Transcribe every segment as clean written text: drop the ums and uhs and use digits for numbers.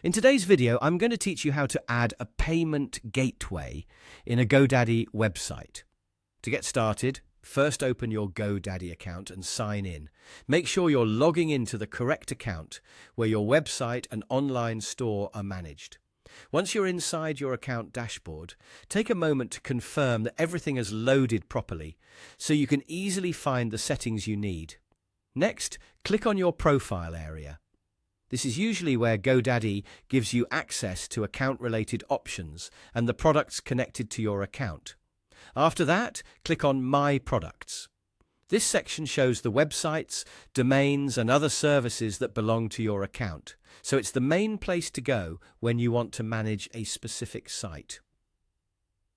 In today's video, I'm going to teach you how to add a payment gateway in a GoDaddy website. To get started, first open your GoDaddy account and sign in. Make sure you're logging into the correct account where your website and online store are managed. Once you're inside your account dashboard, take a moment to confirm that everything is loaded properly so you can easily find the settings you need. Next, click on your profile area. This is usually where GoDaddy gives you access to account-related options and the products connected to your account. After that, click on My Products. This section shows the websites, domains, and other services that belong to your account, so it's the main place to go when you want to manage a specific site.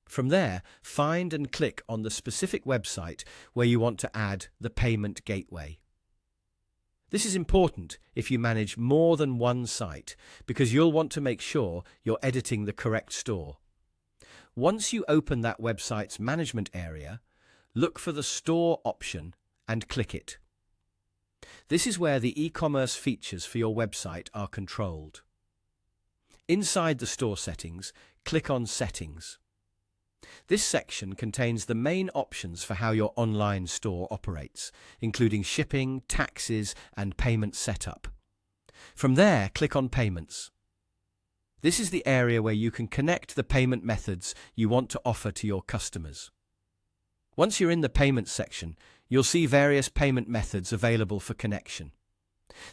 From there, find and click on the specific website where you want to add the payment gateway. This is important if you manage more than one site because you'll want to make sure you're editing the correct store. Once you open that website's management area, look for the Store option and click it. This is where the e-commerce features for your website are controlled. Inside the Store settings, click on Settings. This section contains the main options for how your online store operates, including shipping, taxes, and payment setup. From there, click on Payments. This is the area where you can connect the payment methods you want to offer to your customers. Once you're in the Payments section, you'll see various payment methods available for connection.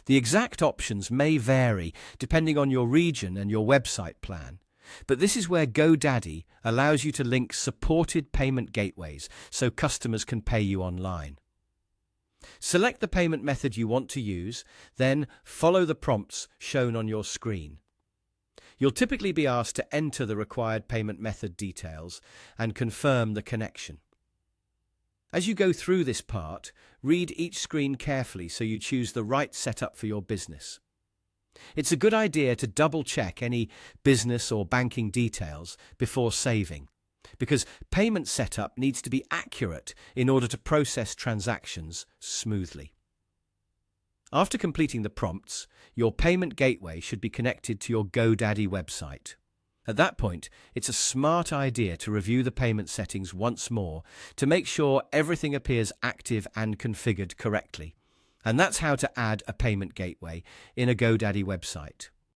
The exact options may vary depending on your region and your website plan. But this is where GoDaddy allows you to link supported payment gateways so customers can pay you online. Select the payment method you want to use, then follow the prompts shown on your screen. You'll typically be asked to enter the required payment method details and confirm the connection. As you go through this part, read each screen carefully so you choose the right setup for your business. It's a good idea to double-check any business or banking details before saving, because payment setup needs to be accurate in order to process transactions smoothly. After completing the prompts, your payment gateway should be connected to your GoDaddy website. At that point, it's a smart idea to review the payment settings once more to make sure everything appears active and configured correctly. And that's how to add a payment gateway in a GoDaddy website.